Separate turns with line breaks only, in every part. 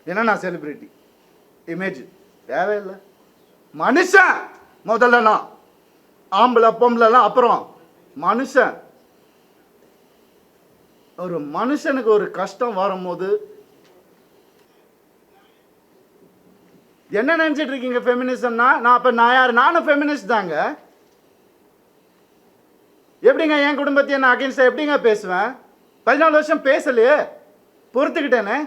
ஏன்னா நான் celebrity. Image தேவையில்லை. மனுஷன் முதல்ல, நான் ஆம்பளை பொம்பளைலாம் அப்புறம். மனுஷன், ஒரு மனுஷனுக்கு ஒரு கஷ்டம் வரும்போது என்ன நினைச்சிட்டு இருக்கீங்க ஃபெமினிசம்னா? நான் யார்? நானும் ஃபெமினிஸ்ட் தாங்க. எப்படிங்க என் குடும்பத்தையே நான் அகைன்ஸ்டா எப்படிங்க பேசுவேன்? 14 வருஷம் பேசலையே, பொறுத்துக்கிட்டேனே.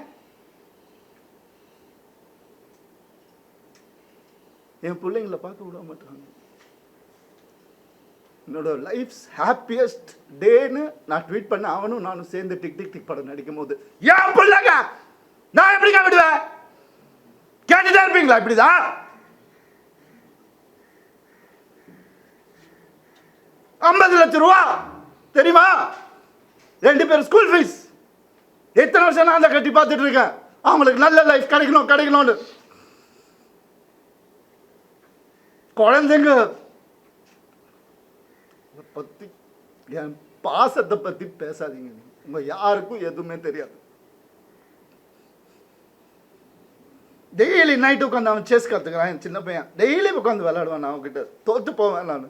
என் பிள்ளைங்களை பார்க்க விட மாட்டாங்க. என்னோட லைஃப்ஸ் ஹாப்பியஸ்ட் டேன்னு நான் ட்வீட் பண்ண அவனும் நானும் சேர்ந்து டிக் டிக் டிக் படம் நடிக்கும் போது என் பிள்ளைங்க நான் எப்படிங்க விடுவேன்? கேட்டுதான் இருப்பீங்களா? இப்படிதான் 50 லட்சம் ரூபா தெரியுமா? 2 பேர் ஸ்கூல் ஃபீஸ். எத்தனை வருஷம் நான் அதை கட்டி பார்த்துட்டு இருக்கேன். அவங்களுக்கு நல்ல லைஃப் கிடைக்கணும்னு. குழந்தைங்க பத்தி, என் பாசத்தை பத்தி பேசாதீங்க. உங்க யாருக்கும் எதுவுமே தெரியாது. டெய்லி நைட்டு உட்காந்து அவன் செஸ் கத்துக்கிறான். என் சின்ன பையன் டெய்லி உட்காந்து விளையாடுவான். நான் அவன்கிட்ட தோத்து போவேன். நான்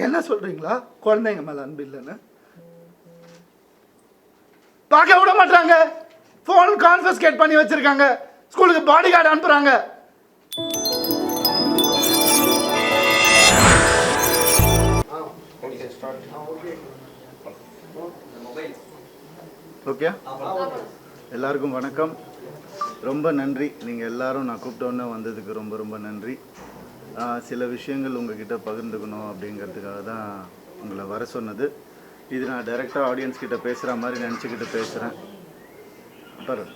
என்ன சொல்றீங்களா? குழந்தைங்க மேல அன்பு இல்லைன்னு பார்க்க விட மாட்டாங்க. போன் கான்ஃபிஸ்கேட் பண்ணி வச்சிருக்காங்க. ஸ்கூலுக்கு பாடி கார்டு அனுப்புறாங்க. ஓகே, எல்லாருக்கும் வணக்கம். ரொம்ப நன்றி. நீங்கள் எல்லாரும் நான் கூப்பிட்டோன்னே வந்ததுக்கு ரொம்ப ரொம்ப நன்றி. சில விஷயங்கள் உங்ககிட்ட பகிர்ந்துக்கணும் அப்படிங்கிறதுக்காக தான் உங்களை வர சொன்னது. இது நான் டைரெக்டாக ஆடியன்ஸ் கிட்ட பேசுகிற மாதிரி நினச்சிக்கிட்டு பேசுகிறேன். அப்புறம்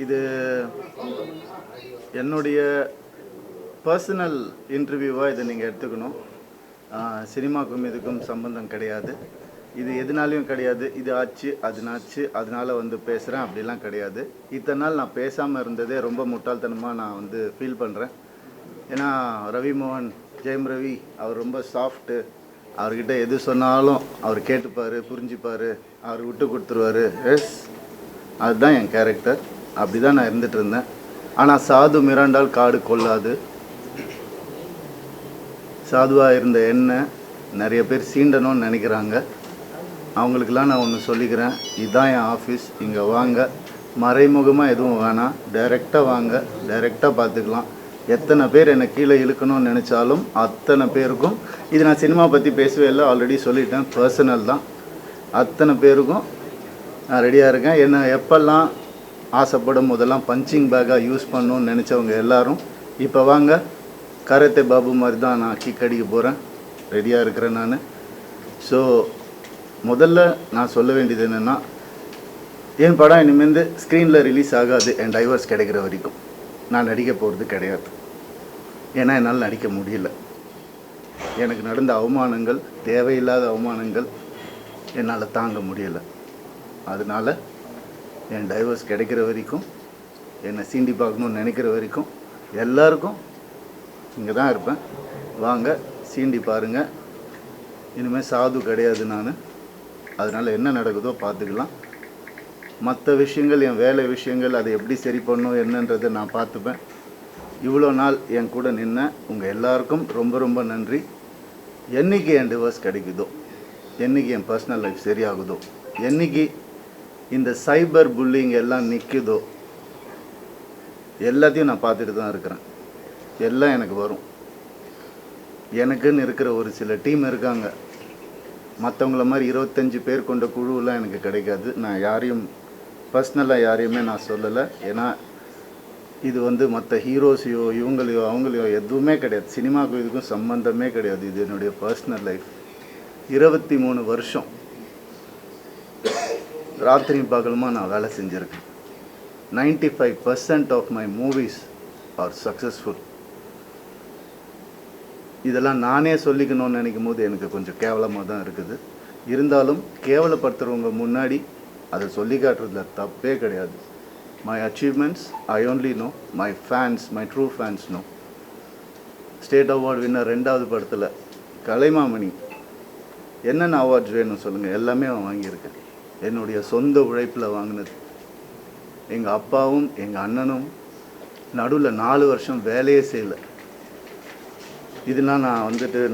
இது என்னுடைய பர்சனல் இன்டர்வியூவாக இதை நீங்கள் எடுத்துக்கணும். சினிமாக்கும் இதுக்கும் சம்பந்தம் கிடையாது. இது எதுனாலையும் கிடையாது. இது ஆச்சு அதுனாச்சு அதனால் வந்து பேசுகிறேன் அப்படிலாம் கிடையாது. இத்தனை நாள் நான் பேசாமல் இருந்ததே ரொம்ப முட்டாள்தனமாக நான் வந்து ஃபீல் பண்ணுறேன். ஏன்னா ரவி மோகன், ஜெயம் ரவி அவர் ரொம்ப சாஃப்ட்டு. அவர்கிட்ட எது சொன்னாலும் அவர் கேட்டுப்பார், புரிஞ்சுப்பார், அவர் விட்டு கொடுத்துருவார். எஸ், அதுதான் என் கேரக்டர். அப்படி தான் நான் இருந்துகிட்டு இருந்தேன். ஆனால் சாது மிராண்டால் காடு கொள்ளாது. சாதுவாக இருந்த என்ன நிறைய பேர் சீண்டணும்னு நினைக்கிறாங்க. அவங்களுக்கெல்லாம் நான் ஒன்று சொல்லிக்கிறேன். இதுதான் என் ஆஃபீஸ். இங்கே வாங்க. மறைமுகமாக எதுவும் வேணாம். டைரெக்டாக வாங்க. டைரெக்டாக பார்த்துக்கலாம். எத்தனை பேர் என்னை கீழே இழுக்கணும்னு நினச்சாலும் அத்தனை பேருக்கும், இது நான் சினிமா பற்றி பேசவே இல்லை, ஆல்ரெடி சொல்லிட்டேன், பர்சனல் தான். அத்தனை பேருக்கும் நான் ரெடியாக இருக்கேன். என்னை எப்பெல்லாம் ஆசைப்படும் போதெல்லாம் பஞ்சிங் பேக்காக யூஸ் பண்ணணும்னு நினச்சவங்க எல்லோரும் இப்போ வாங்க. கராத்தே பாபு மாதிரி தான் நான் கிக் அடிக்க போகிறேன். ரெடியாக இருக்கிறேன் நான். ஸோ முதல்ல நான் சொல்ல வேண்டியது என்னென்னா, என் படம் இனிமேல் ஸ்க்ரீனில் ரிலீஸ் ஆகாது. என் டைவர்ஸ் கிடைக்கிற வரைக்கும் நான் நடிக்க போகிறது கிடையாது. ஏன்னா என்னால் நடிக்க முடியல. எனக்கு நடந்த அவமானங்கள், தேவையில்லாத அவமானங்கள் என்னால் தாங்க முடியலை. அதனால் என் டைவர்ஸ் கிடைக்கிற வரைக்கும், என்னை சீண்டி பார்க்கணுன்னு நினைக்கிற வரைக்கும் எல்லாருக்கும் இங்கே தான் இருப்பேன். வாங்க, சீண்டி பாருங்கள். இனிமேல் சாது கிடையாது நான். அதனால் என்ன நடக்குதோ பார்த்துக்கலாம். மற்ற விஷயங்கள், என் வேலை விஷயங்கள், அதை எப்படி சரி பண்ணணும் என்னன்றதை நான் பார்த்துப்பேன். இவ்வளோ நாள் என் கூட நின்ன உங்கள் எல்லாருக்கும் ரொம்ப ரொம்ப நன்றி. என்றைக்கு என் டிவோர்ஸ் கிடைக்குதோ, என்றைக்கு என் பர்சனல் லைஃப் சரியாகுதோ, என்றைக்கு இந்த சைபர் புல்லிங் எல்லாம் நிற்குதோ, எல்லாத்தையும் நான் பார்த்துட்டு தான் இருக்கிறேன். எல்லாம் எனக்கு வரும். எனக்குன்னு இருக்கிற ஒரு சில டீம் இருக்காங்க. மற்றவங்கள மாதிரி 25 பேர் கொண்ட குழுவெலாம் எனக்கு கிடைக்காது. நான் யாரையும் பர்சனலாக யாரையுமே நான் சொல்லலை. ஏன்னா இது வந்து மற்ற ஹீரோஸையோ இவங்களையோ அவங்களையோ எதுவுமே கிடையாது. சினிமாவுக்கும் இதுக்கும் சம்மந்தமே கிடையாது. இது என்னுடைய பர்சனல் லைஃப். 23 வருஷம் ராத்திரி பகலுமா நான் வேலை செஞ்சுருக்கேன். 95% of my movies are successful. இதெல்லாம் நானே சொல்லிக்கணும்னு நினைக்கும் போது எனக்கு கொஞ்சம் கேவலமாக தான் இருக்குது. இருந்தாலும் கேவலப்படுத்துகிறவங்க முன்னாடி அதை சொல்லி காட்டுறதுல தப்பே கிடையாது. My achievements I only know, my fans, my true fans know. State award winner 2வது படத்தில் கலைமாமணி என்னென்ன அவார்ட்ஸ் வேணும் சொல்லுங்கள், எல்லாமே அவன் வாங்கியிருக்கேன். என்னுடைய சொந்த உழைப்பில் வாங்கினது. எங்கள் அப்பாவும் எங்கள் அண்ணனும் நடுவில் 4 வருஷம் வேலையே செய்யலை. இதெல்லாம்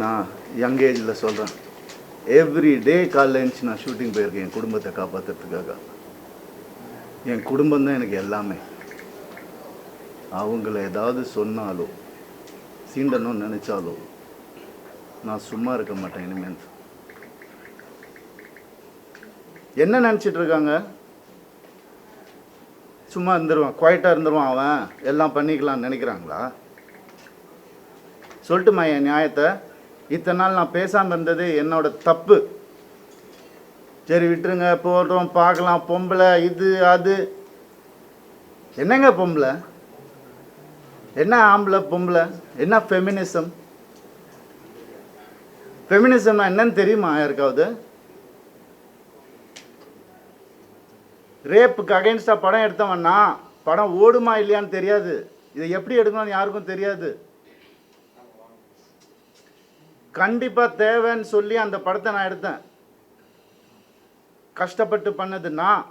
நான் யங் ஏஜில் சொல்கிறேன். எவ்ரி டே காலைல எழுந்துச்சு நான் ஷூட்டிங் போயிருக்கேன் என் குடும்பத்தை காப்பாற்றுறதுக்காக. என் குடும்பம் தான் எனக்கு எல்லாமே. அவங்கள ஏதாவது சொன்னாலோ சீண்டணும்னு நினச்சாலோ நான் சும்மா இருக்க மாட்டேன் இனிமேல். என்ன நினச்சிட்டு இருக்காங்க? சும்மா இருந்துருவான், குவைட்டாக இருந்துருவான், அவன் எல்லாம் பண்ணிக்கலாம்னு நினைக்கிறாங்களா? சொல்லட்டுமா என் நியாயத்தை? இத்தனை நாள் நான் பேசாமல் இருந்தது என்னோட தப்பு. சரி விட்டுருங்க, போடுறோம், பார்க்கலாம், பொம்பளை இது அது. என்னங்க பொம்பளை? என்ன ஆம்பளை பொம்பளை? என்ன ஃபெமினிசம்? ஃபெமினிசம்னா என்னன்னு தெரியுமா யாருக்காவது? ரேப்புக்கு அகைன்ஸ்டாக படம் எடுத்தவன்னா படம் ஓடுமா இல்லையான்னு தெரியாது. இதை எப்படி எடுக்கணும்னு யாருக்கும் தெரியாது. கண்டிப்பாக தேவைன்னு சொல்லி அந்த படத்தை நான் எடுத்தேன். கஷ்டப்பட்டு பண்ணது நான்.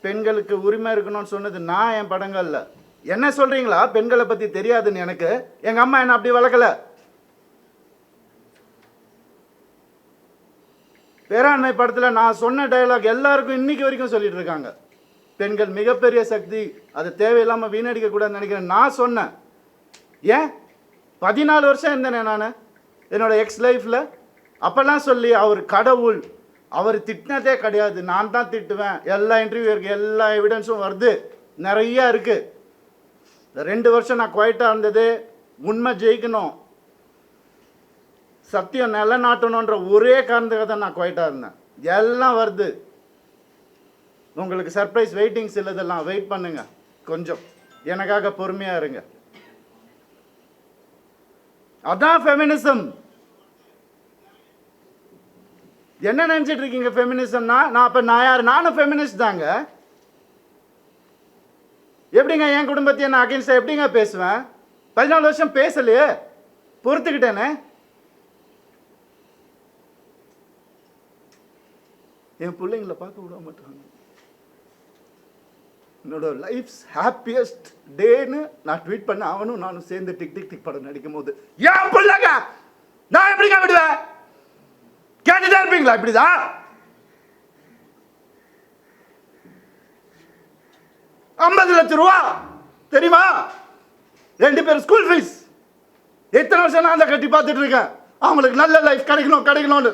பெண்களுக்கு உரிமை இருக்கணும்னு சொன்னது நான் என் படங்களில். என்ன சொல்கிறீங்களா பெண்களை பற்றி தெரியாதுன்னு? எனக்கு எங்கள் அம்மா என்ன அப்படி வளர்க்கல. பேராண்மை படத்தில் நான் சொன்ன டயலாக் எல்லாருக்கும் இன்னைக்கு வரைக்கும் சொல்லிட்டு இருக்காங்க. பெண்கள் மிகப்பெரிய சக்தி, அது தேவையில்லாமல் வீணடிக்க கூடாதுன்னு நினைக்கிறேன். நான் சொன்னேன். ஏன் 14 வருஷம் இருந்தேனே நான் என்னோட எக்ஸ் லைஃப்பில். அப்போல்லாம் சொல்லி அவர் கடவுள், அவர் திட்டினதே கிடையாது, நான் தான் திட்டுவேன். எல்லா இன்டர்வியூ இருக்குது, எல்லா எவிடன்ஸும் வருது, நிறையா இருக்குது. இந்த 2 வருஷம் நான் குவைட்டாக இருந்தது உண்மை ஜெயிக்கணும், சத்தியம் நிலநாட்டணுன்ற ஒரே காரணத்துக்காக தான் நான் குவைட்டாக இருந்தேன். எல்லாம் வருது. உங்களுக்கு சர்ப்ரைஸ் வெயிட்டிங்ஸ் இல்லதெல்லாம் வெயிட் பண்ணுங்க, கொஞ்சம் எனக்காக பொறுமையாக இருங்க. அதான் ஃபெமினிசம். என்ன நினச்சிட்டு இருக்கீங்க ஃபெமினிசம்னா? நான் யார்? நானும் ஃபெமினிஸ்ட் தாங்க. எப்படிங்க என் குடும்பத்தை நான் அகைன்ஸ்டாக எப்படிங்க பேசுவேன்? 14 வருஷம் பேசலையே, பொறுத்துக்கிட்டேனே. என் பிள்ளைங்களை பார்க்க விட மாட்டாங்க. என்னோட லைஃப்ஸ் ஹாப்பியஸ்ட் டேன்னு நான் ட்வீட் பண்ண அவனும் நானும் சேர்ந்து டிக் டிக் டிக் படம் நடிக்கும் போது ஏன் பிள்ளைங்க நான் எப்படிங்க விடுவேன்? கேட்டுதான் இருப்பீங்களா? இப்படிதான் 50 லட்சம் ரூபா தெரியுமா? 2 பேர் ஸ்கூல் ஃபீஸ். எத்தனை வருஷம் நான் அதை கட்டி பார்த்துட்டு இருக்கேன். அவங்களுக்கு நல்ல லைஃப் கிடைக்கணும்னு.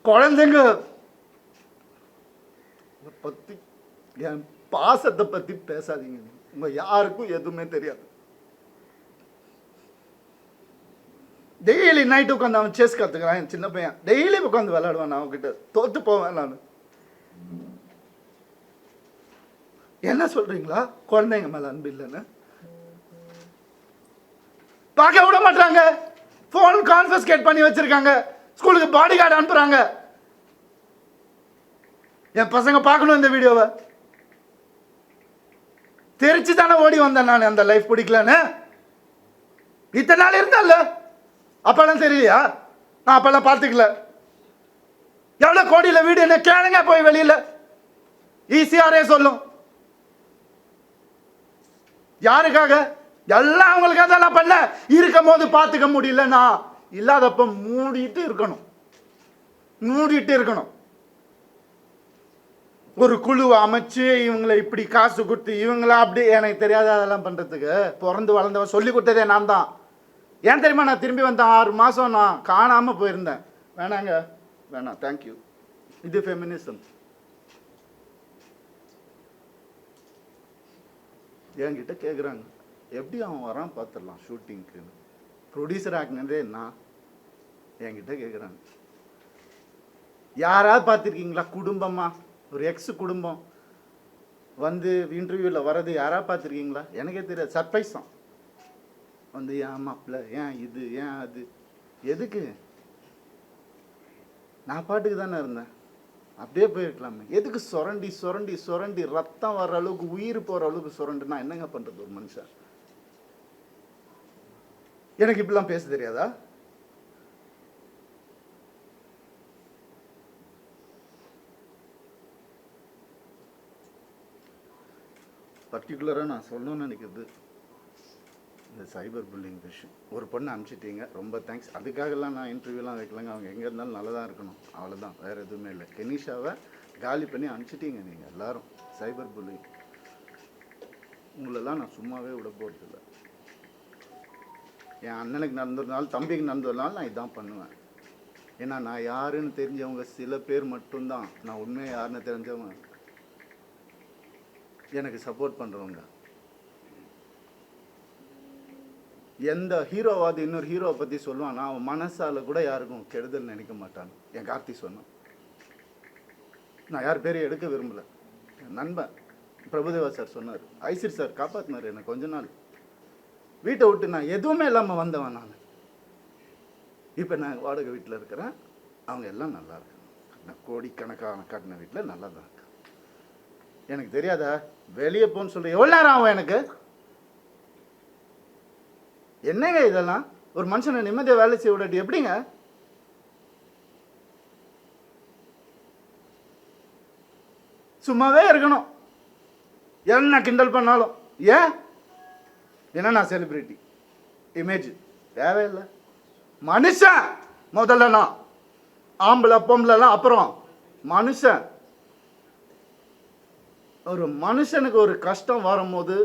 குழந்தைங்க பத்தி, என் பாசத்தை பத்தி பேசாதீங்க. உங்க யாருக்கும் எதுவுமே தெரியாது. டெய்லி நைட்டு உட்காந்து அவன் செஸ் கற்றுக்கிறான். என் சின்ன பையன் டெய்லி உட்காந்து விளையாடுவான். நான் அவன்கிட்ட தோற்று போவேன். நான் என்ன சொல்றீங்களா? குழந்தைங்க மேல அன்பு இல்லைன்னு பார்க்க விட மாட்டாங்க. போன் கான்ஃபிஸ்கேட் பண்ணி வச்சிருக்காங்க. ஸ்கூலுக்கு பாடி கார்டு அனுப்புறாங்க. என் பசங்க பார்க்கணும் இந்த வீடியோவை. தெரிச்சு தானே ஓடி வந்தேன் நான். அந்த லைஃப் பிடிக்கலன்னு இத்தனை நாள் இருந்தால அப்பெல்லாம் தெரியலையா? நான் அப்பெல்லாம் பார்த்துக்கல. எவ்வளோ கோடியில் வீடு என்ன கேளுங்க போய் வெளியில். ஈஸியாரே சொல்லும். யாருக்காக? எல்லாம் அவங்களுக்காக தான் நான் பண்ண. இருக்கும் போது பார்த்துக்க முடியலன்னா இல்லாதப்ப மூடிட்டு இருக்கணும். ஒரு குழுவை அமைச்சு இவங்களை இப்படி காசு கொடுத்து இவங்களா அப்படி எனக்கு தெரியாத அதெல்லாம் பண்ணுறதுக்கு பிறந்து வளர்ந்தவன் சொல்லி கொடுத்ததே நான் தான். ஏன் தெரியுமா? நான் திரும்பி வந்தேன் 6 மாதம் நான் காணாமல் போயிருந்தேன். வேணாம் தேங்க்யூ. இது ஃபெமினிசம். என்கிட்ட கேட்குறாங்க எப்படி அவன் வரான் பார்த்துடலாம் ஷூட்டிங்க்கு. ப்ரொடியூசர் ஆக்குனதே நான். என்கிட்ட கேட்குறாங்க யாராவது பார்த்துருக்கீங்களா? குடும்பமாக ஒரு எக்ஸ் குடும்பம் வந்து இன்டர்வியூவில் வர்றது யாராவது பார்த்துருக்கீங்களா? எனக்கே தெரியாது. சர்ப்ரைஸ் தான். வந்து ஏன் மாப்பிள்ள, ஏன் இது, ஏன் அது, எதுக்கு? நான் பாட்டுக்கு தானே இருந்தேன். அப்படியே போயிருக்கலாமே. எதுக்கு சுரண்டி ரத்தம் வர்ற அளவுக்கு உயிர் போகிற அளவுக்கு சுரண்டுனா என்னங்க பண்ணுறது ஒரு மனுஷன்? எனக்கு இப்படிலாம் பேச தெரியாதா? பர்டிகுலராக நான் சொல்லணும்னு நினைக்கிறது இந்த சைபர் புல்லிங் விஷயம். ஒரு பொண்ணு அனுப்பிச்சிட்டீங்க, ரொம்ப தேங்க்ஸ். அதுக்காகலாம் நான் இன்டர்வியூலாம் வைக்கலங்க. அவங்க எங்கே இருந்தாலும் நல்லா தான் இருக்கணும், அவ்வளோதான், வேறு எதுவுமே இல்லை. கெனிஷாவை காலி பண்ணி அனுப்பிச்சிட்டீங்க நீங்கள் எல்லாரும். சைபர் புல்லிங் உங்களெல்லாம் நான் சும்மாவே விட போகிறதில்ல. என் அண்ணனுக்கு நடந்ததுனால, தம்பிக்கு நடந்ததுனால நான் இதான் பண்ணுவேன். ஏன்னா நான் யாருன்னு தெரிஞ்சவங்க சில பேர் மட்டும்தான், நான் உண்மையாக யாருன்னு தெரிஞ்சவங்க எனக்கு சப்போர்ட் பண்ணுறவங்க. எந்த ஹீரோவாது இன்னொரு ஹீரோவை பற்றி சொல்லுவான், நான் அவன் மனசால கூட யாருக்கும் கெடுதல் நினைக்க மாட்டான். என் கார்த்தி சொன்னான். நான் யார் பேரையும் எடுக்க விரும்பலை. என் நண்பன் பிரபுதேவா சார் சொன்னார், ஐசிர் சார் காப்பாற்றினார் எனக்கு. கொஞ்ச நாள் வீட்டை விட்டு நான் எதுவுமே இல்லாமல் வந்தவன் நான். இப்போ நான் வாடகை வீட்டில் இருக்கிறேன். அவங்க எல்லாம் நல்லா இருக்காங்க. நான் கோடிக்கணக்கான கட்டின வீட்டில் நல்லா தான் இருக்கேன். எனக்கு தெரியாதா வெளியே போன்னு சொல்ல எவ்வளோ நேரம் ஆகும் எனக்கு? என்னங்க இதெல்லாம்? ஒரு மனுஷனை நிம்மதியாக வேலை செய்ய விடாட்டி எப்படிங்க? சும்மாவே இருக்கணும், என்ன கிண்டல் பண்ணாலும். ஏன்? ஏன்னா நான் செலிபிரிட்டி, இமேஜ் தேவையில்லை. மனுஷன் முதல்ல, நான் ஆம்பளை பொம்பளைலாம் அப்புறம். மனுஷன், ஒரு மனுஷனுக்கு ஒரு கஷ்டம் வரும்போது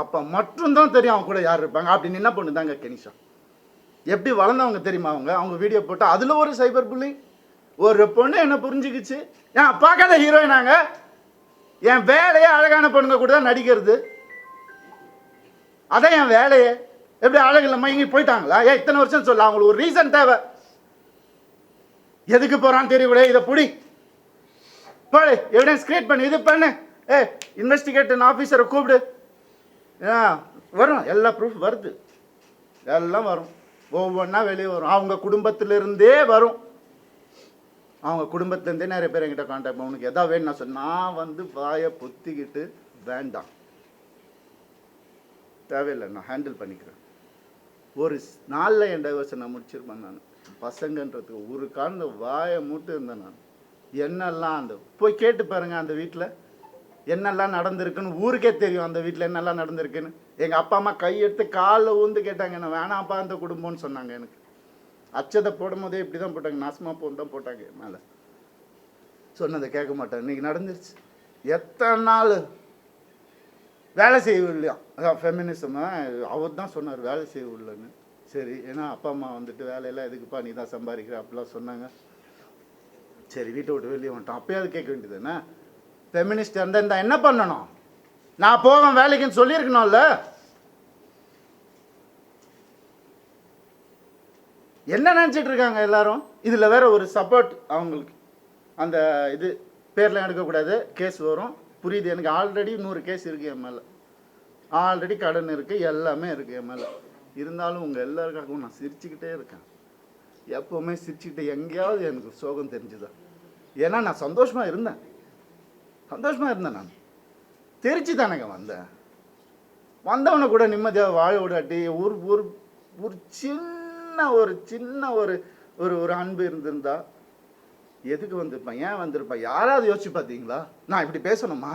அப்போ மட்டும்தான் தெரியும் அவன் கூட யார் இருப்பாங்க. அப்படின்னு என்ன பண்ணுதாங்க கெனிஷா. எப்படி வளர்ந்தவங்க தெரியுமா அவங்க? அவங்க வீடியோ போட்டு அதில் ஒரு சைபர் புல்லிங். ஒரு பொண்ணு என்ன புரிஞ்சுக்கிச்சு, ஏன் பார்க்காத ஹீரோயினாங்க, என் வேலையே அழகான பொண்ணுங்க கூட தான் நடிக்கிறது, அதான் என் வேலையே. எப்படி அழகு இல்லாமல் இங்கே போயிட்டாங்களா? ஏன் இத்தனை வருஷம் சொல்ல, அவங்களுக்கு ஒரு ரீசன் தேவை. எதுக்கு போகிறான்னு தெரியக்கூட, இதை புடி போடு, எவிடன்ஸ் கிரியேட் பண்ணு, இது பண்ணு, இன்வெஸ்டிகேஷன் ஆஃபீஸரை கூப்பிடு, வரும், எல்லா ப்ரூஃப் வருது, எல்லாம் வரும், ஒவ்வொன்றா வெளியே வரும். அவங்க குடும்பத்திலிருந்தே வரும். அவங்க குடும்பத்துலேருந்தே நிறைய பேர் என்கிட்ட கான்டாக்ட் பண்ண, உனக்கு எதாவது வேணும் நான் சொன்ன, நான் வந்து வாயை பொத்திக்கிட்டு வேண்டாம், தேவையில்லை, நான் ஹேண்டில் பண்ணிக்கிறேன். ஒரு நாளில் என் டைவர்ஸை நான் முடிச்சிருப்பேன். நான் பசங்கன்றதுக்கு ஒரு காரண வாயை மூட்டு இருந்தேன். நான் என்னெல்லாம் அந்த போய் கேட்டு பாருங்க, அந்த வீட்டில் என்னெல்லாம் நடந்திருக்குன்னு ஊருக்கே தெரியும். அந்த வீட்டில் என்னெல்லாம் நடந்திருக்குன்னு எங்கள் அப்பா அம்மா கையெடுத்து காலில் ஊந்து கேட்டாங்க, என்ன வேணாம்ப்பா அந்த குடும்பம்னு சொன்னாங்க. எனக்கு அச்சதை போடும் போதே இப்படி தான் போட்டாங்க, நாசமாக போன்னு தான் போட்டாங்க மேலே. சொன்னதை கேட்க மாட்டேன். இன்றைக்கி நடந்துருச்சு. எத்தனை நாள் வேலை செய்யவில்லையா? அதான் ஃபெமினிசம். அவர் தான் சொன்னார் வேலை செய்யவில்லைன்னு. சரி, ஏன்னா அப்பா அம்மா வந்துட்டு வேலையெல்லாம் எதுக்குப்பா நீ தான் சம்பாதிக்கிற அப்படிலாம் சொன்னாங்க. சரி, வீட்டை விட்டு வெளியே வந்துட்டோம். அப்பயாவது கேட்க வேண்டியது என்ன? ஃபெமினிஸ்ட் இருந்தால் என்ன பண்ணணும்? நான் போவேன் வேலைக்குன்னு சொல்லியிருக்கணும்ல. என்ன நினச்சிட்டு இருக்காங்க எல்லாரும்? இதில் வேற ஒரு சப்போர்ட் அவங்களுக்கு. அந்த இது பேரில் எடுக்கக்கூடாது, கேஸ் வரும். புரியுது எனக்கு. ஆல்ரெடி 100 கேஸ் இருக்குது என் மேலே, ஆல்ரெடி கடன் இருக்குது, எல்லாமே இருக்குது என் மேலே. இருந்தாலும் உங்கள் எல்லாருக்காகவும் நான் சிரிச்சுக்கிட்டே இருக்கேன். எப்போவுமே சிரிச்சுக்கிட்டே. எங்கேயாவது எனக்கு சோகம் தெரிஞ்சுதான். ஏன்னா நான் சந்தோஷமாக இருந்தேன், நான் தெரிச்சு தானேங்க வந்தேன். வந்தவனை கூட நிம்மதியாக வாழ விடாட்டி ஒரு சின்ன ஒரு அன்பு இருந்திருந்தா எதுக்கு வந்திருப்பேன்? ஏன் வந்திருப்பேன்? யாராவது யோசிச்சு பார்த்தீங்களா? நான் இப்படி பேசணுமா?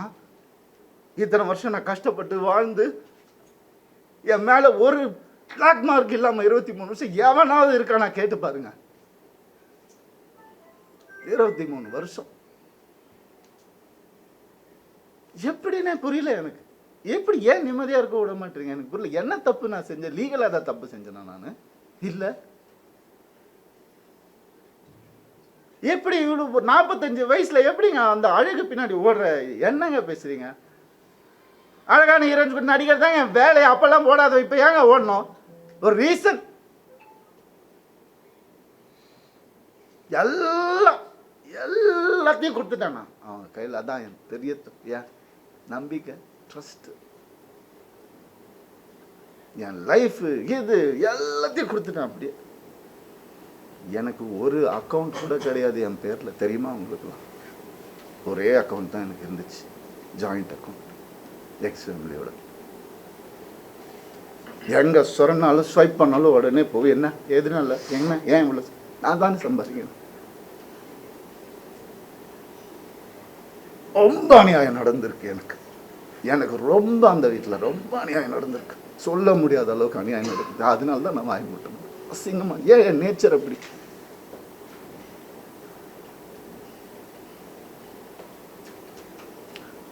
இத்தனை வருஷம் நான் கஷ்டப்பட்டு வாழ்ந்து என் மேலே ஒரு பிளாக் மார்க் இல்லாமல் 23 வருஷம் எவனாவது இருக்கா? நான் கேட்டு பாருங்க. 23 வருஷம் எப்படின்னே புரியல எனக்கு. எப்படி ஏன் நிம்மதியாக இருக்க விட மாட்டேங்க எனக்கு புரியல. என்ன தப்பு நான் செஞ்சேன்? லீகலாக தான் தப்பு செஞ்சேனா நான்? இல்லை. எப்படி இவ்வளோ 45 வயசில் எப்படிங்க அந்த அழகு பின்னாடி ஓடுற? என்னங்க பேசுறீங்க? அழகான ஹீரோயின் கூட நடிகர் தாங்க என் வேலையை. அப்பெல்லாம் ஓடாத, இப்போ ஏங்க ஓடணும்? ஒரு ரீசன். எல்லாத்தையும் கொடுத்துட்டானா அவன் கையில். அதான் என் பெரிய ஏன் நம்பிக்கை, ட்ரஸ்ட், என் லைஃப், இது எல்லாத்தையும் கொடுத்துட்டான் அப்படியே. எனக்கு ஒரு அக்கௌண்ட் கூட கிடையாது என் பேரில், தெரியுமா உங்களுக்குலாம்? ஒரே அக்கௌண்ட் தான் எனக்கு இருந்துச்சு, ஜாயிண்ட் அக்கௌண்ட், எக்ஸ் ஃபேமிலியோட. எங்கே சொன்னாலும் ஸ்வைப் பண்ணாலும் உடனே போய் என்ன எதுனால என்ன ஏன் இவ்வளோ நான் தானே சம்பாதிக்கணும். ரொம்ப அநியாயம் நடந்திருக்கு எனக்கு. எனக்கு ரொம்ப அந்த வீட்டில் ரொம்ப அநியாயம் நடந்திருக்கு, சொல்ல முடியாத அளவுக்கு அநியாயம் நடக்குது. அதனால தான் நான் வாய் மட்டும் அசிங்கமா. ஏன் என் நேச்சர் அப்படி.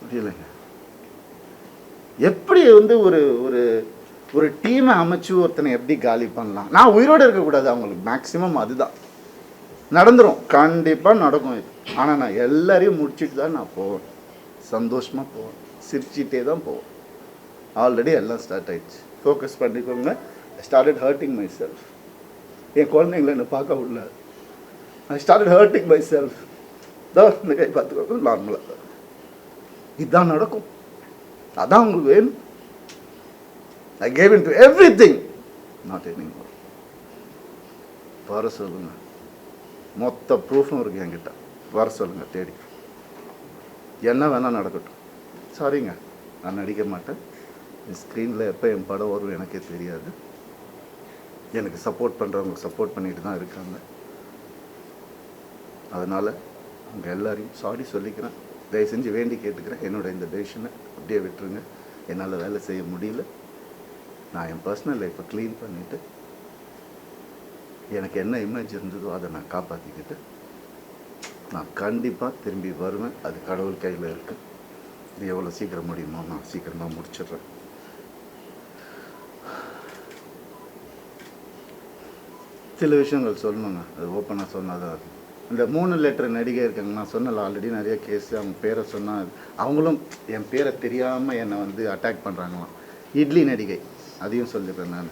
புரியலைங்க. எப்படி வந்து ஒரு ஒரு ஒரு டீமை அமைச்சு ஒருத்தனை எப்படி காலி பண்ணலாம்? நான் உயிரோடு இருக்கக்கூடாது அவங்களுக்கு, மேக்சிமம் அதுதான் நடந்துடும், கண்டிப்பாக நடக்கும் இது. ஆனால் நான் எல்லாரையும் முடிச்சுட்டு தான் நான் போவேன், சந்தோஷமாக போவேன், சிரிச்சிட்டே தான் போவேன். ஆல்ரெடி எல்லாம் ஸ்டார்ட் ஆயிடுச்சு, ஃபோக்கஸ் பண்ணிக்கோங்க. I started hurting myself. என் குழந்தைங்களை என்னை பார்க்க உள்ள I started hurting myself. தான் இந்த கை பார்த்துக்கோங்க, நார்மலாக இதுதான் நடக்கும். அதான் உங்களுக்கு வேணும். I gave into everything, not anymore. வர சொல்லுங்க, மொத்த ப்ரூஃபும் இருக்கு என்கிட்ட. வர சொல்லுங்க, தேடி என்ன வேணால் நடக்கட்டும். சாரிங்க, நான் நடிக்க மாட்டேன். ஸ்க்ரீனில் எப்போ என் படம் வரும் எனக்கே தெரியாது. எனக்கு சப்போர்ட் பண்ணுறவங்க சப்போர்ட் பண்ணிட்டு தான் இருக்காங்க. அதனால் அவங்க எல்லாரையும் சாரி சொல்லிக்கிறேன். தயவு செஞ்சு வேண்டி கேட்டுக்கிறேன், என்னோடய இந்த டெசிஷனை அப்படியே விட்டுருங்க. என்னால் வேலை செய்ய முடியல. நான் என் பர்சனல் லைஃப்பை க்ளீன் பண்ணிவிட்டு எனக்கு என்ன இமேஜ் இருந்ததோ அதை நான் காப்பாற்றிக்கிட்டு நான் கண்டிப்பாக திரும்பி வருவேன். அது கடவுள் கையில் இருக்குது. இது எவ்வளோ சீக்கிரம் முடியுமோ நான் சீக்கிரமாக முடிச்சிடுறேன். சில விஷயங்கள் சொல்லணுங்க, அது ஓப்பனாக சொன்னால் தான். இந்த 3 லெட்டர் நடிகை இருக்காங்க, நான் சொன்னல ஆல்ரெடி நிறைய கேஸு. அவங்க பேரை சொன்னால் அவங்களும் என் பேரை தெரியாமல் என்னை வந்து அட்டாக் பண்ணுறாங்களாம். இட்லி நடிகை, அதையும் சொல்லிடுறேன் நான்.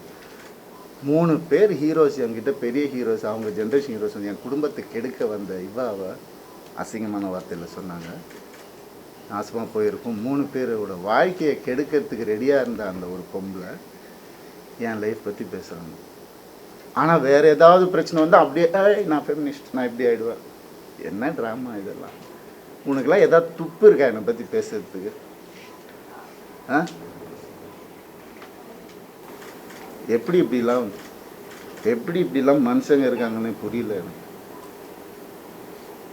3 பேர் ஹீரோஸ் என்கிட்ட, பெரிய ஹீரோஸ், அவங்க ஜென்ரேஷன் ஹீரோஸ் வந்து என் குடும்பத்தை கெடுக்க வந்த இவாவை அசிங்கமான வார்த்தையில் சொன்னாங்க. நாசமாக போயிருக்கும். 3 பேரோட வாழ்க்கையை கெடுக்கிறதுக்கு ரெடியாக இருந்த அந்த ஒரு பொம்பளை என் லைஃப் பற்றி பேசுகிறாங்க. ஆனால் வேறு ஏதாவது பிரச்சனை வந்து அப்படியே நான் ஃபெமினிஸ்ட், நான் இப்படி ஆகிடுவேன். என்ன ட்ராமா இதெல்லாம்? உனக்கெல்லாம் ஏதாவது துப்பு இருக்கா என்னை பற்றி பேசுறதுக்கு? எப்படி இப்படிலாம் மனுஷங்க இருக்காங்கன்னு புரியல எனக்கு.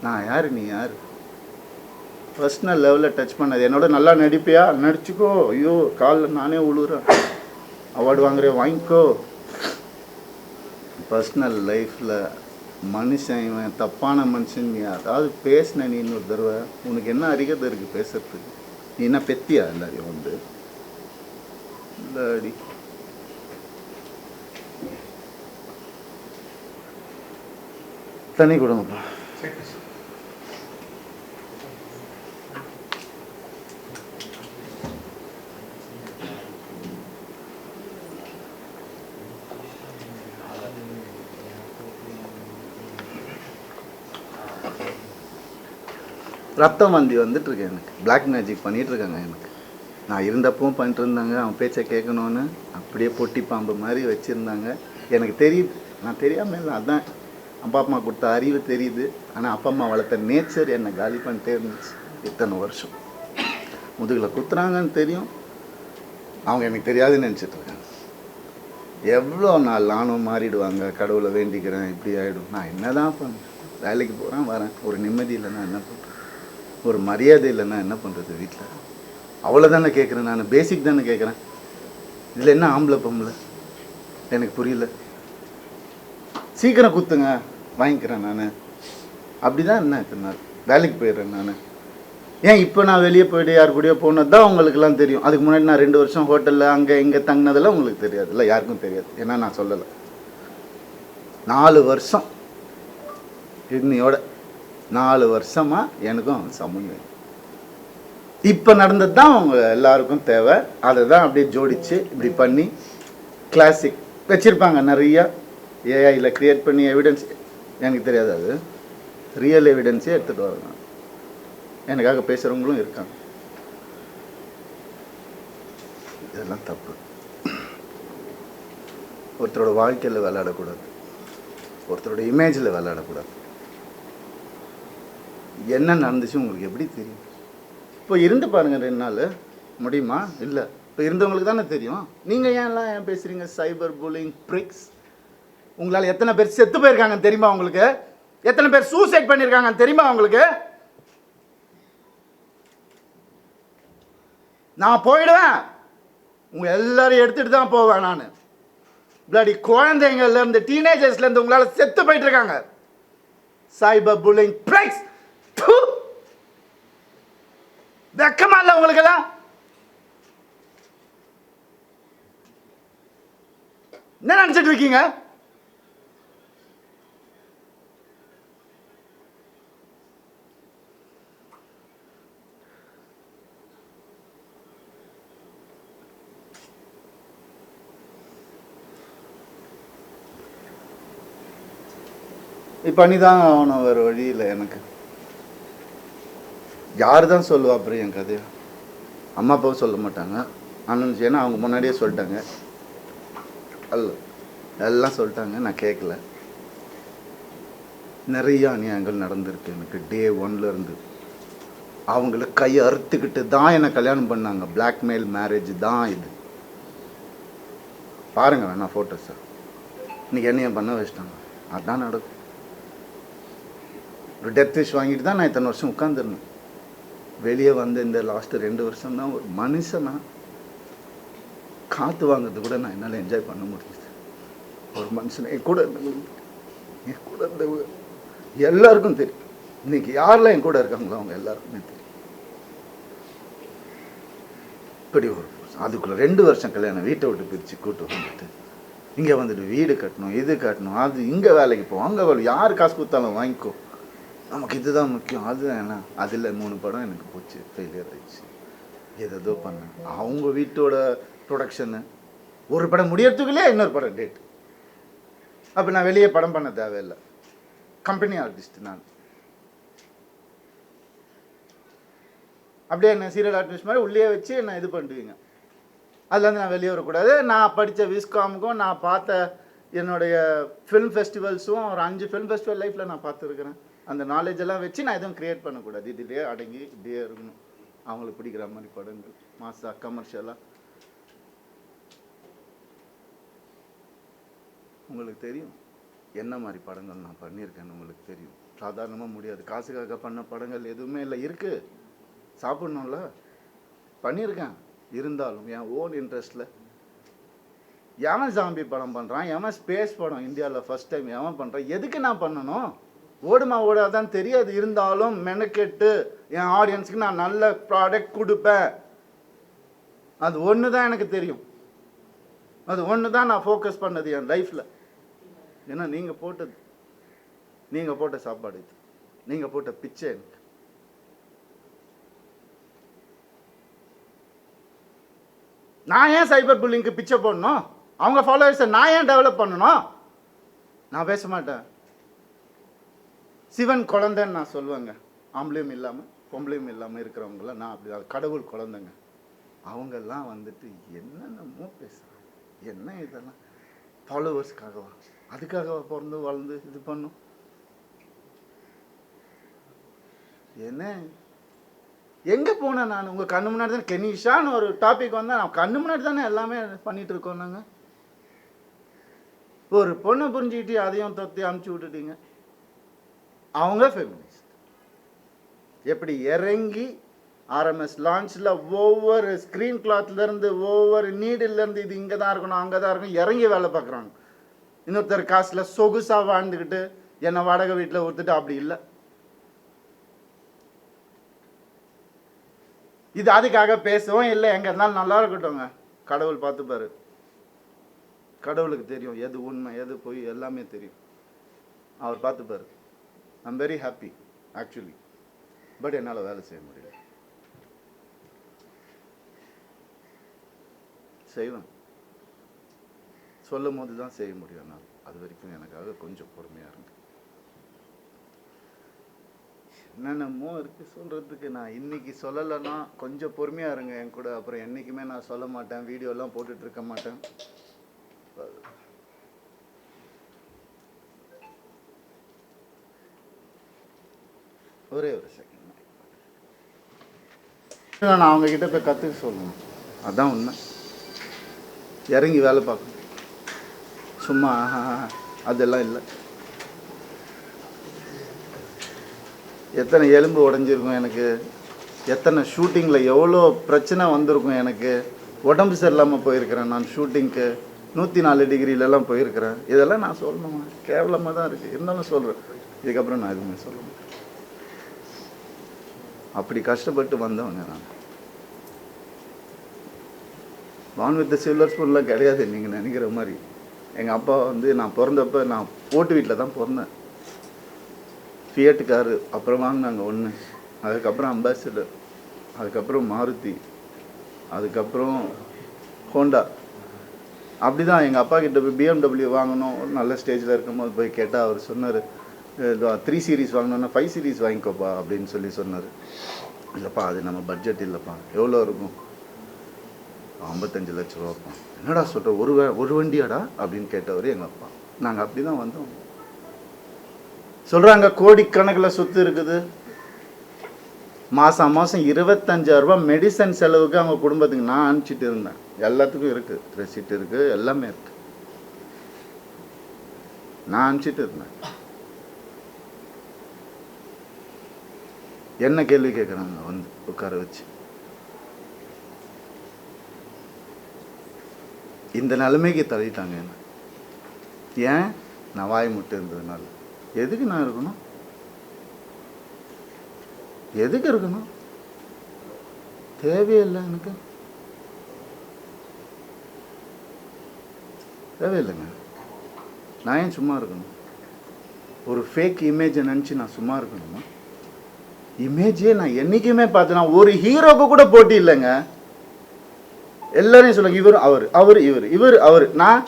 நான் யார், நீ யார்? பர்சனல் லெவலில் டச் பண்ணது. என்னோட நல்லா நடிப்பியா, நடிச்சுக்கோ. ஐயோ காலில் நானே உழுவுறேன். அவார்டு வாங்குறேன், வாங்கிக்கோ. பர்சனல் லைஃப்பில் மனுஷன் இவன் தப்பான மனுஷன் நீ அதாவது பேசின நீ இன்னொரு தடவை, உனக்கு என்ன அறிகதை இருக்குது பேசுறதுக்கு? நீ என்ன பெத்தியா எல்லாரையும் வந்து? இல்லாடி தண்ணி கொடுங்கப்பா. ரத்தம் வந்தி வந்துட்டுருக்கு எனக்கு. பிளாக் மேஜிக் பண்ணிகிட்ருக்காங்க எனக்கு. நான் இருந்தப்பவும் பண்ணிட்டு இருந்தாங்க. அவன் பேச்சை கேட்கணுன்னு அப்படியே பொட்டி பாம்பு மாதிரி வச்சுருந்தாங்க. எனக்கு தெரியுது, நான் தெரியாமல் இல்லை. அதுதான் அப்பா அம்மா கொடுத்த அறிவு தெரியுது. ஆனால் அப்பா அம்மா வளர்த்த நேச்சர் என்னை காலி பண்ணிட்டே இருந்துச்சு இத்தனை வருஷம். முதுகில் குத்துறாங்கன்னு தெரியும், அவங்க எனக்கு தெரியாதுன்னு நினச்சிட்ருக்காங்க. எவ்வளோ நாள் நானும் மாறிடுவாங்க, கடவுளை வேண்டிக்கிறேன், இப்படி ஆகிடும். நான் என்ன தான் பண்ணேன்? வேலைக்கு போகிறேன், வரேன். ஒரு நிம்மதி இல்லைன்னா என்ன பண்ணுறேன்? ஒரு மரியாதை இல்லைன்னா என்ன பண்ணுறது? வீட்டில் அவ்வளோதானே கேட்குறேன் நான், பேசிக் தானே கேட்குறேன். இதில் என்ன ஆம்பளை பொம்பளை எனக்கு புரியல. சீக்கிரம் குத்துங்க, வாங்கிக்கிறேன் நான். அப்படி தான் என்ன இத்தனை நாள் வேலைக்கு போயிடுறேன் நான். ஏன் இப்போ நான் வெளியே போய்ட்டு யார் கூடயோ போனது தான் உங்களுக்குலாம் தெரியும். அதுக்கு முன்னாடி நான் 2 வருஷம் ஹோட்டலில் அங்கே இங்கே தங்கினதெல்லாம் உங்களுக்கு தெரியாது இல்லை, யாருக்கும் தெரியாது. ஏன்னா நான் சொல்லலை. 4 வருஷம் இன்னையோட 4 வருஷமாக எனக்கும் சம்மந்தம். இப்போ நடந்தது தான் அவங்க எல்லாருக்கும் தேவை. அதை தான் அப்படியே ஜோடித்து இப்படி பண்ணி கிளாசிக் வச்சுருப்பாங்க நிறையா. ஏஐயில் க்ரியேட் பண்ணி எவிடன்ஸ், எனக்கு தெரியாது, அது ரியல் எவிடன்ஸே எடுத்துகிட்டு வரேன். எனக்காக பேசுகிறவங்களும் இருக்காங்க. இதெல்லாம் தப்பு. ஒருத்தரோட வாழ்க்கையில் விளையாடக்கூடாது, ஒருத்தரோட இமேஜில் விளையாடக்கூடாது. என்ன நடந்துச்சு உங்களுக்கு எப்படி தெரியும்? இப்போ இருந்து பாருங்கள் 2 நாள் முடியுமா? இல்லை, இப்போ இருந்தவங்களுக்கு தானே தெரியும். நீங்கள் ஏன்லாம் ஏன் பேசுகிறீங்க? சைபர் புல்லிங் ப்ரிக்ஸ். உங்களால் எத்தனை பேர் செத்து போயிருக்காங்கன்னு தெரியுமா உங்களுக்கு? எத்தனை பேர் சூசைட் பண்ணியிருக்காங்கன்னு தெரியுமா உங்களுக்கு? நான் போயிடுவேன். உங்கள் எல்லாரையும் எடுத்துகிட்டு தான் போவேன் நான். பிளடி குழந்தைங்கள்லேருந்து டீனேஜர்ஸ்லேருந்து உங்களால் செத்து போயிட்டு இருக்காங்க. சைபர் புல்லிங் பிரைஸ் வெக்கமா இல்லை உங்களுக்கெல்லாம்? என்ன நினச்சிட்டு இருக்கீங்க? பண்ணி தான் ஆகணும், வேறு வழி இல்லை எனக்கு. யார் தான் சொல்லுவா அப்புறம் என் கதையை? அம்மா அப்பாவும் சொல்ல மாட்டாங்க, அண்ணன், ஏன்னா அவங்க முன்னாடியே சொல்லிட்டாங்க, எல்லாம் சொல்லிட்டாங்க, நான் கேட்கல. நிறைய அநியாயங்கள் நடந்திருக்கு எனக்கு. டே 1லேருந்து அவங்கள கையை அறுத்துக்கிட்டு தான் என்னை கல்யாணம் பண்ணாங்க. பிளாக்மெயில் மேரேஜ் தான் இது. பாருங்க வேணா ஃபோட்டோஸை. இன்னைக்கு என்னைய பண்ண வச்சிட்டாங்க. அதுதான் நடக்கும். ஒரு டெத் விஷ் வாங்கிட்டு தான் நான் இத்தனை வருஷம் உட்காந்துருந்தேன். வெளியே வந்து இந்த லாஸ்ட்டு 2 வருஷம் தான் ஒரு மனுஷனா காற்று வாங்கிறது கூட நான் என்னால் என்ஜாய் பண்ண முடியுது. ஒரு மனுஷனை என் கூட இருந்த எல்லாருக்கும் தெரியும். இன்னைக்கு யாரெல்லாம் என் கூட இருக்காங்களோ அவங்க எல்லாருக்குமே தெரியும். இப்படி ஒரு அதுக்குள்ளே 2 வருஷம் கல்யாணம், வீட்டை விட்டு பிரித்து கூட்டு வந்துட்டு இங்கே வந்துட்டு வீடு கட்டணும், இது கட்டணும், அது இங்கே வேலைக்கு போவோம், அங்கே வேலை, யார் காசு கொடுத்தாலும் வாங்கிக்கோ, நமக்கு இதுதான் முக்கியம். அதுதான் என்ன, அதில் 3 படம் எனக்கு போச்சு, ஃபெயிலியர் ஆயிடுச்சு. ஏதோ பண்ணேன். அவங்க வீட்டோட ப்ரொடக்ஷனு ஒரு படம் முடியறதுக்குள்ளே இன்னொரு படம் டேட். அப்போ நான் வெளியே படம் பண்ண தேவையில்லை, கம்பெனி ஆர்டிஸ்ட் நான். அப்படியே என்ன சீரியல் ஆர்டிஸ்ட் மாதிரி உள்ளே வச்சு என்ன இது பண்ணுவீங்க. அதுலேருந்து நான் வெளியே வரக்கூடாது. நான் படித்த விஸ்காமுக்கும் நான் பார்த்த என்னுடைய ஃபிலிம் ஃபெஸ்டிவல்ஸும் ஒரு 5 ஃபிலிம் ஃபெஸ்டிவல் லைஃப்பில் நான் பார்த்துருக்குறேன். அந்த நாலேஜ் எல்லாம் வச்சு நான் எதுவும் க்ரியேட் பண்ணக்கூடாது. இதுலேயே அடங்கி இப்படியே இருக்கணும். அவங்களுக்கு பிடிக்கிற மாதிரி படங்கள், மாசா கமர்ஷியலாக. உங்களுக்கு தெரியும் என்ன மாதிரி படங்கள் நான் பண்ணியிருக்கேன்னு உங்களுக்கு தெரியும். சாதாரணமாக முடியாது. காசுக்காக பண்ண படங்கள் எதுவுமே இல்லை. இருக்குது, சாப்பிட்ணும்ல, பண்ணியிருக்கேன். இருந்தாலும் என் ஓன் இன்ட்ரெஸ்ட்டில் எவன் ஜாம்பி படம் பண்ணுறான், எவன் ஸ்பேஸ் படம் இந்தியாவில் ஃபஸ்ட் டைம் எவன் பண்ணுறான், எதுக்கு நான் பண்ணணும்? ஓடுமா ஓடாதான் தெரியாது. இருந்தாலும் மெனக்கெட்டு என் ஆடியன்ஸுக்கு நான் நல்ல ப்ராடக்ட் கொடுப்பேன். அது ஒன்று தான் எனக்கு தெரியும். அது ஒன்று தான் நான் ஃபோக்கஸ் பண்ணது என் லைஃப்பில். ஏன்னா நீங்கள் போட்ட சாப்பாடு இது, நீங்கள் போட்ட பிச்சை எனக்கு. நான் ஏன் சைபர் புல்லிங்க்கு பிச்சை போடணும்? அவங்க ஃபாலோவர்ஸை நான் ஏன் டெவலப் பண்ணணும்? நான் பேச மாட்டேன். சிவன் குழந்தைன்னு நான் சொல்லுவேங்க. ஆம்பளையும் இல்லாமல் பொம்பளையும் இல்லாமல் இருக்கிறவங்களாம் நான் அப்படி தான். கடவுள் குழந்தைங்க. அவங்கெல்லாம் வந்துட்டு என்னென்னமோ பேசுகிறாங்க. என்ன இதெல்லாம் ஃபாலோவர்ஸ்க்காகவா? அதுக்காகவா பிறந்து வளர்ந்து இது பண்ணும்? என்ன எங்கே போனேன் நான்? உங்கள் கண்ணு முன்னாடி தானே கெனிஷான்னு ஒரு டாபிக் வந்தால் நான் கண்ணு முன்னாடி தானே எல்லாமே பண்ணிகிட்டு இருக்கோம். நாங்கள் ஒரு பொண்ணை புரிஞ்சுக்கிட்டு அதையும் தொத்தி அமுச்சு விட்டுட்டீங்க. அவங்க ஃபெமினிஸ்ட். எப்படி இறங்கி ஆர்எம்எஸ் லான்ச்சில் ஒவ்வொரு ஸ்க்ரீன் கிளாத்லேருந்து ஒவ்வொரு நீடிலேருந்து இது இங்கே தான் இருக்கணும் அங்கே தான் இருக்கணும் இறங்கி வேலை பார்க்குறாங்க. இன்னொருத்தர் காசில் சொகுசாக வாழ்ந்துக்கிட்டு என்னை வாடகை வீட்டில் ஒருத்துட்டு அப்படி இல்லை. இது அதுக்காக பேசவும் இல்லை. எங்கே இருந்தாலும் நல்லா இருக்கட்டும்ங்க. கடவுள் பார்த்துப்பாரு. கடவுளுக்கு தெரியும் எது உண்மை எது போய் எல்லாமே தெரியும். அவர் பார்த்துப்பாரு. I'm very happy actually. But என்னால் வேலை செய்ய முடியல. செய்வேன், சொல்லும் போது தான் செய்ய முடியும். நான் அது வரைக்கும் எனக்காக கொஞ்சம் பொறுமையாக இருங்க. என்னென்னமோ இருக்குது சொல்கிறதுக்கு. நான் இன்றைக்கி சொல்லலைன்னா கொஞ்சம் பொறுமையாக இருங்க என் கூட. அப்புறம் என்றைக்குமே நான் சொல்ல மாட்டேன், வீடியோலாம் போட்டுட்டு இருக்க மாட்டேன். ஒரே ஒரு செகண்ட் நான் அவங்கக்கிட்ட போய் கற்றுக்க சொல்லணும். அதுதான் உண்மை. இறங்கி வேலை பார்க்கணும். சும்மா அதெல்லாம் இல்லை. எத்தனை எலும்பு உடஞ்சிருக்கும் எனக்கு. எத்தனை ஷூட்டிங்கில் எவ்வளோ பிரச்சனை வந்திருக்கும். எனக்கு உடம்பு சரியில்லாமல் போயிருக்கிறேன். நான் ஷூட்டிங்க்கு 104 டிகிரிலெல்லாம் போயிருக்கிறேன். இதெல்லாம் நான் சொல்லணுமா? கேவலமாக தான் இருக்குது. இருந்தாலும் சொல்கிறேன். இதுக்கப்புறம் நான் எதுவுமே சொல்லணும். அப்படி கஷ்டப்பட்டு வந்தவங்க நான். பான் வித் சில்வர் ஸ்பூன்லாம் கிடையாது நீங்கள் நினைக்கிற மாதிரி. எங்கள் அப்பா வந்து நான் பிறந்தப்போ நான் ஓட்டு வீட்டில் தான் பிறந்தேன். ஃபியட் காரு அப்புறம் வாங்கினாங்க ஒன்று, அதுக்கப்புறம் அம்பாசிடர், அதுக்கப்புறம் மாருதி, அதுக்கப்புறம் ஹோண்டா. அப்படி தான் எங்கள் அப்பா கிட்ட போய் BMW வாங்கணும். ஒரு நல்ல ஸ்டேஜில் இருக்கும்போது போய் கேட்டால் அவர் சொன்னார், 3 சீரீஸ் வாங்கணுன்னா 5 சீரீஸ் வாங்கிக்கோப்பா அப்படின்னு சொன்னார். இல்லைப்பா அது நம்ம பட்ஜெட் இல்லைப்பா. எவ்வளோ இருக்கும்? 55 லட்ச ரூபாப்பா. என்னடா சொல்கிற, ஒரு வண்டியாடா அப்படின்னு கேட்டவர் எங்கள் அப்பா. நாங்கள் அப்படி தான் வந்தோம். சொல்கிறாங்க கோடிக்கணக்கில் சொத்து இருக்குது. மாதம் 25,000 ரூபா மெடிசன் செலவுக்கு அவங்க குடும்பத்துக்கு நான் அனுப்பிச்சிட்டு இருந்தேன். எல்லாத்துக்கும் இருக்குது, ரெசிப்ட் இருக்குது, எல்லாமே இருக்குது. நான் அனுப்பிச்சிட்டு இருந்தேன். என்ன கேள்வி கேட்குறாங்க வந்து உட்கார வச்சு. இந்த நிலைமைக்கு தள்ளிட்டாங்க என்ன. ஏன்? நான் வாய் முட்டு இருந்ததுனால. எதுக்கு நான் இருக்கணும்? எதுக்கு இருக்கணும்? தேவையில்லை, எனக்கு தேவையில்லைங்க. நான் ஏன் சும்மா இருக்கணும்? ஒரு ஃபேக் இமேஜை நினச்சி நான் சும்மா இருக்கணுமா? இமேஜே நான் என்றைக்குமே பார்த்தேன்னா ஒரு ஹீரோக்கு கூட போட்டி இல்லைங்க. எல்லாரையும் சொல்லுங்க, இவர் அவர், அவர் இவர், இவர் அவர். நான்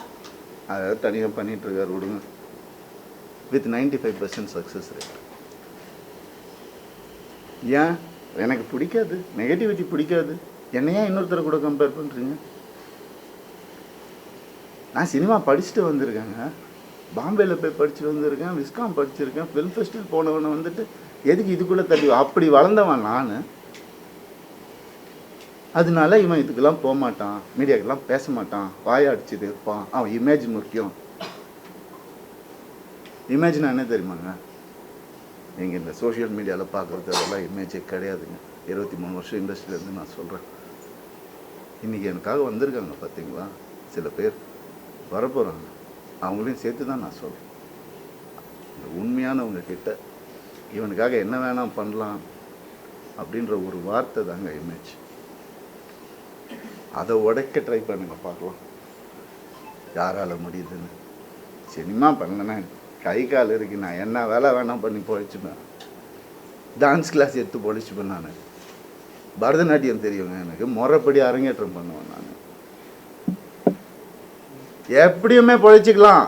அதை தனியாக பண்ணிட்டு இருக்காரு விடுங்க. With 95% success rate. ஏன்? எனக்கு பிடிக்காது, நெகட்டிவிட்டி பிடிக்காது. என்னையா இன்னொருத்தரை கூட கம்பேர் பண்ணுறீங்க? நான் சினிமா படிச்சுட்டு வந்திருக்கேங்க. பாம்பேயில் போய் படிச்சுட்டு வந்திருக்கேன், விஸ்காம் படிச்சிருக்கேன், ஃபிலிம் ஃபெஸ்டிவல் போனவனை வந்துட்டு எதுக்கு இதுக்குள்ளே தள்ளி? அப்படி வளர்ந்தவன் நான். அதனால இவன் இதுக்கெல்லாம் போக மாட்டான், மீடியாக்கெல்லாம் பேச மாட்டான், வாயாடிச்சுட்டு இருப்பான், அவன் இமேஜ் முக்கியம். இமேஜ்னா என்ன தெரியுமாங்க? நீங்கள் இந்த சோஷியல் மீடியாவில் பார்க்குறது அதெல்லாம் இமேஜே கிடையாதுங்க. 23 வருஷம் இண்டஸ்ட்ரியிலேருந்து நான் சொல்கிறேன். இன்றைக்கி எனக்காக வந்திருக்காங்க பார்த்தீங்களா, சில பேர் வரப்போகிறாங்க, அவங்களையும் சேர்த்து தான் நான் சொல்கிறேன். இந்த உண்மையானவங்க கிட்ட இவனுக்காக என்ன வேணாம் பண்ணலாம் அப்படின்ற ஒரு வார்த்தை தாங்க இமேஜ். அதை உடைக்க ட்ரை பண்ணுங்க, பார்க்கலாம் யாரால் முடியுதுன்னு. சினிமா பண்ணேன், கை கால் இருக்கு, நான் என்ன வேலை வேணாம் பண்ணி பொழைச்சிப்பேன். டான்ஸ் கிளாஸ் எடுத்து பொழைச்சிப்பேன். நான் பரதநாட்டியம் தெரியுங்க எனக்கு, முறைப்படி அரங்கேற்றம் பண்ணுவேன். நான் எப்படியுமே பொழைச்சிக்கலாம்.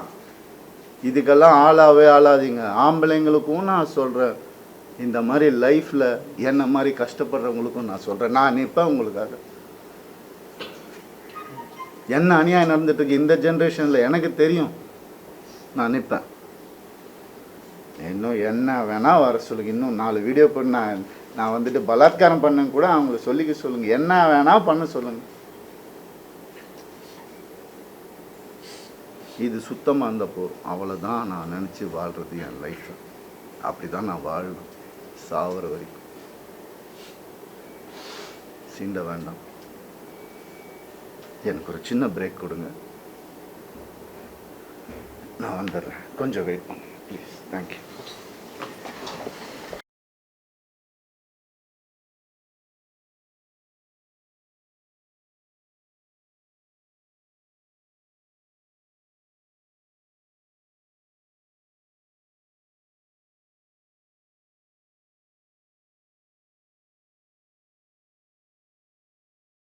இதுக்கெல்லாம் ஆளாவே ஆளாதீங்க. ஆம்பளைங்களுக்கும் நான் சொல்கிறேன், இந்த மாதிரி லைஃப்பில் என்ன மாதிரி கஷ்டப்படுறவங்களுக்கும் நான் சொல்கிறேன், நான் நிற்பேன் உங்களுக்காக. என்ன அநியாயம் நடந்துட்டுருக்கு இந்த ஜென்ரேஷனில் எனக்கு தெரியும், நான் நிற்பேன். இன்னும் என்ன வேணால் வர சொல்லுங்கள், இன்னும் 4 வீடியோ பண்ண நான் வந்துட்டு பலாத்காரம் பண்ண கூட அவங்கள சொல்லிக்க சொல்லுங்கள், என்ன வேணால் பண்ண சொல்லுங்கள். இது சுத்தமாக இருந்தால் போதும், அவ்வளோதான் நான் நினச்சி வாழ்கிறது என் லைஃப்பை. அப்படி தான் நான் வாழணும் சாவர வரைக்கும். சீண்ட வேண்டாம். எனக்கு ஒரு சின்ன பிரேக் கொடுங்க, நான் வந்துடுறேன். கொஞ்சம் வெயிட் பண்ணுங்க ப்ளீஸ். தேங்க்யூ.